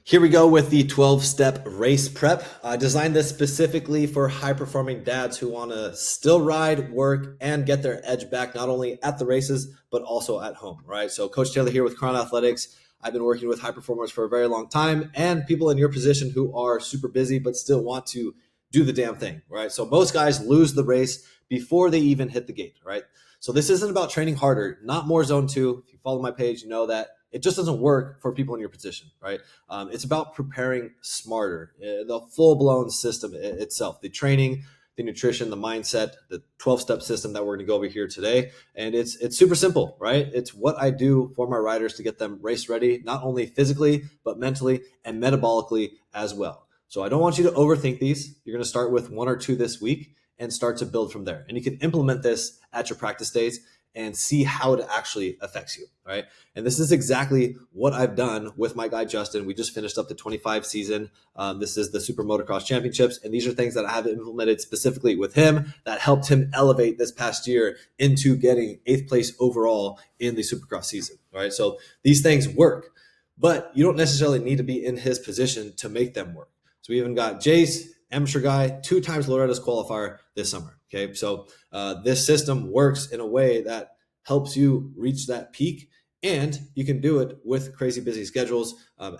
Here we go with the 12-step race prep. I designed this specifically for high-performing dads who want to still ride, work, and get their edge back, not only at the races, but also at home, right? So Coach Taylor here with Crown Athletics. I've been working with high performers for a very long time and people in your position who are super busy but still want to do the damn thing, right? So most guys lose the race before they even hit the gate, right? So this isn't about training harder, not more zone two. If you follow my page, you know that it just doesn't work for people in your position, right? It's about preparing smarter, the full-blown system itself, the training, the nutrition, the mindset, the 12-step system that we're going to go over here today. And it's super simple, right? It's what I do for my riders to get them race ready, not only physically, but mentally and metabolically as well. So I don't want you to overthink these. You're going to start with one or two this week and start to build from there. And you can implement this at your practice days and see how it actually affects you, right? And this is exactly what I've done with my guy, Justin. We just finished up the 25 season. This is the Super Motocross Championships. And these are things that I have implemented specifically with him that helped him elevate this past year into getting 8th place overall in the Supercross season, right? So these things work, but you don't necessarily need to be in his position to make them work. So we even got Jace, amateur guy, 2 times Loretta's qualifier this summer. Okay, so this system works in a way that helps you reach that peak, and you can do it with crazy busy schedules.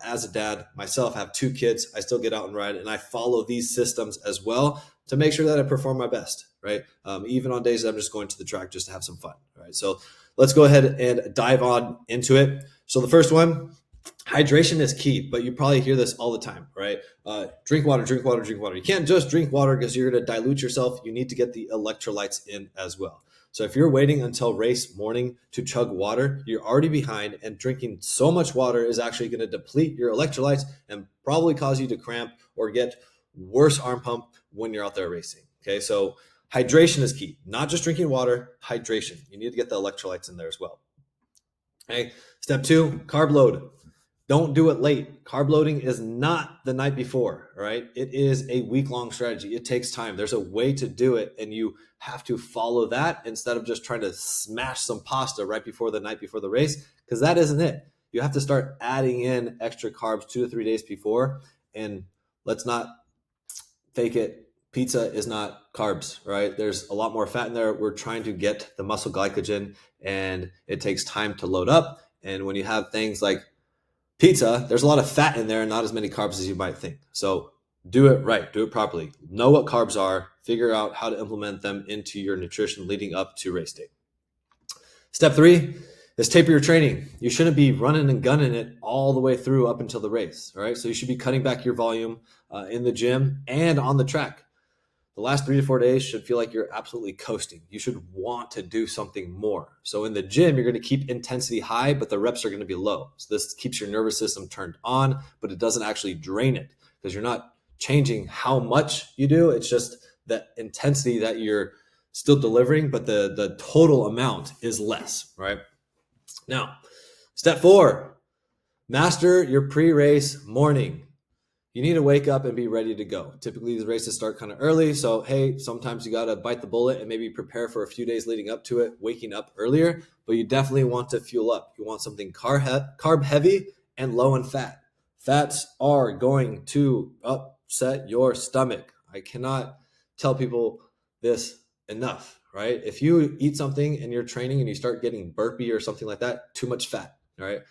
As a dad myself, I have 2 kids. I still get out and ride, and I follow these systems as well to make sure that I perform my best, right? Even on days that I'm just going to the track just to have some fun, right? So let's go ahead and dive on into it. So the first one, hydration is key, but you probably hear this all the time, right? Drink water, drink water, drink water. You can't just drink water because you're going to dilute yourself. You need to get the electrolytes in as well. So if you're waiting until race morning to chug water, you're already behind, and drinking so much water is actually going to deplete your electrolytes and probably cause you to cramp or get worse arm pump when you're out there racing. Okay, so hydration is key. Not just drinking water, hydration. You need to get the electrolytes in there as well. Okay, step 2, carb load. Don't do it late. Carb loading is not the night before, right? It is a week-long strategy. It takes time. There's a way to do it, and you have to follow that instead of just trying to smash some pasta right before the night before the race, because that isn't it. You have to start adding in extra carbs 2 to 3 days before, and let's not fake it. Pizza is not carbs, right? There's a lot more fat in there. We're trying to get the muscle glycogen, and it takes time to load up. And when you have things like pizza, there's a lot of fat in there and not as many carbs as you might think. So do it right, do it properly. Know what carbs are, figure out how to implement them into your nutrition leading up to race day. Step 3 is taper your training. You shouldn't be running and gunning it all the way through up until the race, all right? So you should be cutting back your volume in the gym and on the track. The last 3 to 4 days should feel like you're absolutely coasting. You should want to do something more. So in the gym, you're going to keep intensity high, but the reps are going to be low. So this keeps your nervous system turned on, but it doesn't actually drain it because you're not changing how much you do. It's just that intensity that you're still delivering, but the total amount is less, right? Now, step 4, master your pre-race morning. You need to wake up and be ready to go. Typically, these races start kind of early. So, hey, sometimes you got to bite the bullet and maybe prepare for a few days leading up to it, waking up earlier. But you definitely want to fuel up. You want something carb heavy and low in fat. Fats are going to upset your stomach. I cannot tell people this enough, right? If you eat something and you're training and you start getting burpy or something like that, too much fat, right?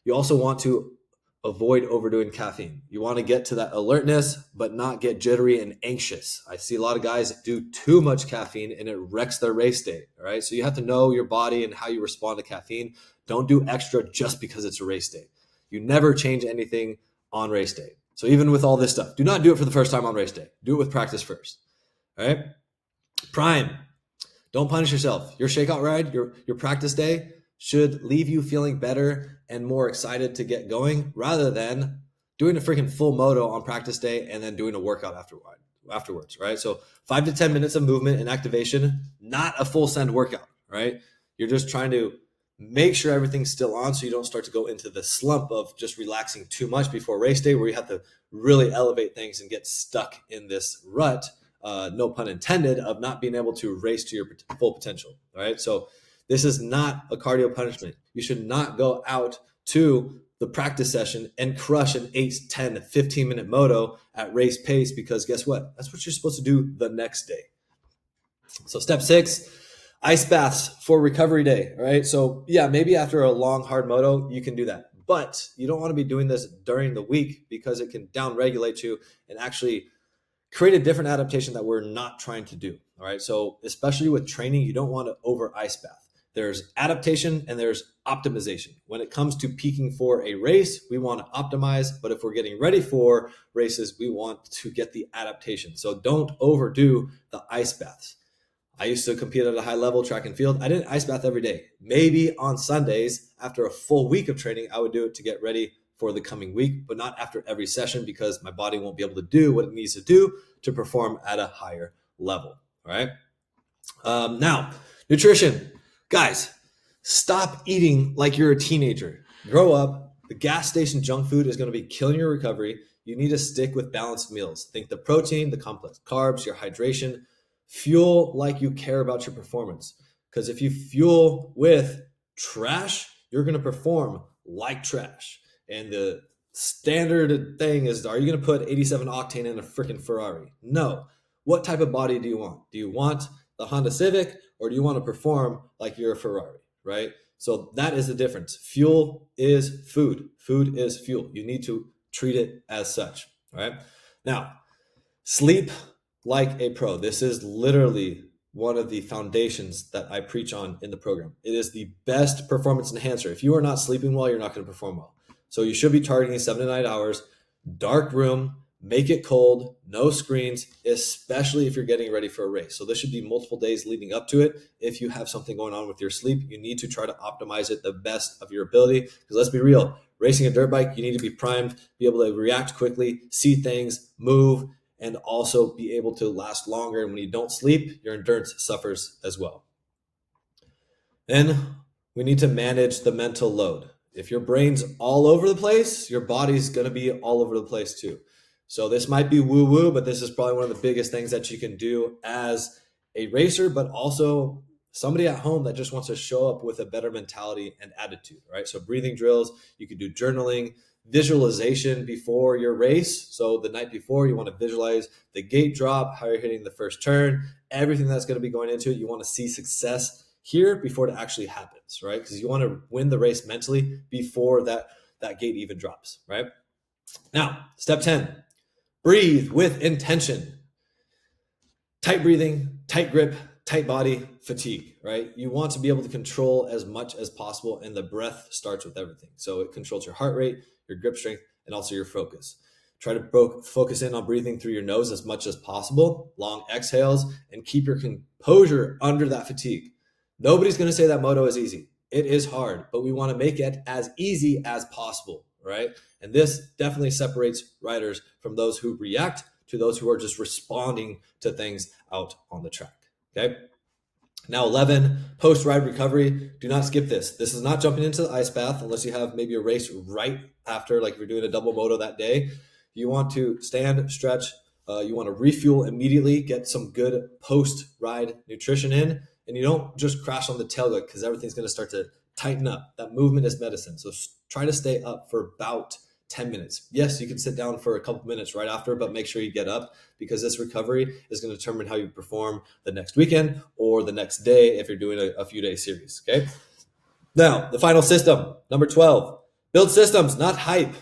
You also want to avoid overdoing caffeine. You want to get to that alertness, but not get jittery and anxious. I see a lot of guys do too much caffeine and it wrecks their race day. All right. So you have to know your body and how you respond to caffeine. Don't do extra just because it's a race day. You never change anything on race day. So even with all this stuff, do not do it for the first time on race day. Do it with practice first. All right. Prime. Don't punish yourself. Your shakeout ride, your practice day should leave you feeling better and more excited to get going rather than doing a freaking full moto on practice day and then doing a workout afterwards, right? So 5 to 10 minutes of movement and activation, not a full send workout, right? You're just trying to make sure everything's still on so you don't start to go into the slump of just relaxing too much before race day where you have to really elevate things and get stuck in this rut, no pun intended, of not being able to race to your full potential, right? So this is not a cardio punishment. You should not go out to the practice session and crush an 8, 10, 15-minute moto at race pace, because guess what? That's what you're supposed to do the next day. So step 6, ice baths for recovery day. All right. So yeah, maybe after a long, hard moto, you can do that. But you don't want to be doing this during the week, because it can downregulate you and actually create a different adaptation that we're not trying to do. All right. So especially with training, you don't want to over ice bath. There's adaptation and there's optimization. When it comes to peaking for a race, we want to optimize. But if we're getting ready for races, we want to get the adaptation. So don't overdo the ice baths. I used to compete at a high level, track and field. I didn't ice bath every day. Maybe on Sundays, after a full week of training, I would do it to get ready for the coming week, but not after every session, because my body won't be able to do what it needs to do to perform at a higher level. All right. Now, nutrition. Guys, stop eating like you're a teenager. Grow up. The gas station junk food is going to be killing your recovery. You need to stick with balanced meals. Think the protein, the complex carbs, your hydration. Fuel like you care about your performance. Because if you fuel with trash, you're going to perform like trash. And the standard thing is, are you going to put 87 octane in a freaking Ferrari? No. What type of body do you want? Do you want the Honda Civic, or do you want to perform like you're a Ferrari, right? So that is the difference. Fuel is food. Food is fuel. You need to treat it as such, right? Now, sleep like a pro. This is literally one of the foundations that I preach on in the program. It is the best performance enhancer. If you are not sleeping well, you're not going to perform well. So you should be targeting 7 to 9 hours, dark room, make it cold, no screens, especially if you're getting ready for a race. So this should be multiple days leading up to it. If you have something going on with your sleep, you need to try to optimize it the best of your ability. Because let's be real, racing a dirt bike, you need to be primed, be able to react quickly, see things, move, and also be able to last longer. And when you don't sleep, your endurance suffers as well. Then we need to manage the mental load. If your brain's all over the place, your body's going to be all over the place too. So this might be woo-woo, but this is probably one of the biggest things that you can do as a racer, but also somebody at home that just wants to show up with a better mentality and attitude, right? So breathing drills, you can do journaling, visualization before your race. So the night before, you want to visualize the gate drop, how you're hitting the first turn, everything that's going to be going into it. You want to see success here before it actually happens, right? Because you want to win the race mentally before that gate even drops, right? Now, step 10, breathe with intention. Tight breathing, tight grip, tight body, fatigue, right? You want to be able to control as much as possible, and the breath starts with everything. So it controls your heart rate, your grip strength, and also your focus. Try to focus in on breathing through your nose as much as possible, long exhales, and keep your composure under that fatigue. Nobody's going to say that moto is easy. It is hard, but we want to make it as easy as possible, right? And this definitely separates riders from those who react to those who are just responding to things out on the track, okay? Now, 11, post-ride recovery. Do not skip this. This is not jumping into the ice bath unless you have maybe a race right after, like if you're doing a double moto that day. You want to stand, stretch. You want to refuel immediately, get some good post-ride nutrition in, and you don't just crash on the tailgate because everything's going to start to tighten up. That movement is medicine. So try to stay up for about 10 minutes. Yes, you can sit down for a couple minutes right after, but make sure you get up, because this recovery is going to determine how you perform the next weekend or the next day if you're doing a few day series, okay? Now, the final system, number 12, build systems, not hype.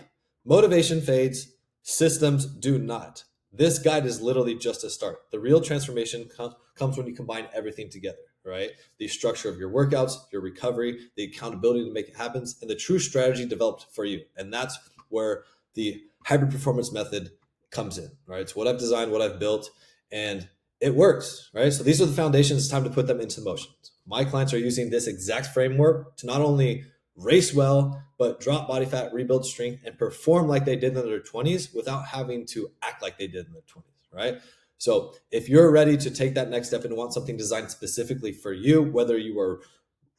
Motivation fades, systems do not. This guide is literally just a start. The real transformation comes when you combine everything together, right? The structure of your workouts, your recovery, the accountability to make it happen, and the true strategy developed for you. And that's where the hybrid performance method comes in, right? It's what I've designed, what I've built, and it works, right? So these are the foundations. It's time to put them into motion. My clients are using this exact framework to not only race well, but drop body fat, rebuild strength, and perform like they did in their 20s without having to act like they did in their 20s, right? So if you're ready to take that next step and want something designed specifically for you, whether you are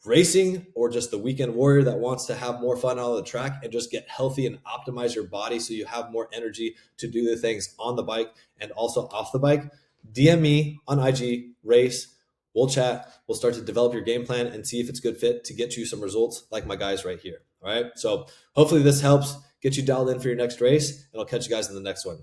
racing or just the weekend warrior that wants to have more fun on the track and just get healthy and optimize your body so you have more energy to do the things on the bike and also off the bike, DM me on IG, race. We'll chat. We'll start to develop your game plan and see if it's a good fit to get you some results like my guys right here. right? So hopefully this helps get you dialed in for your next race, and I'll catch you guys in the next one.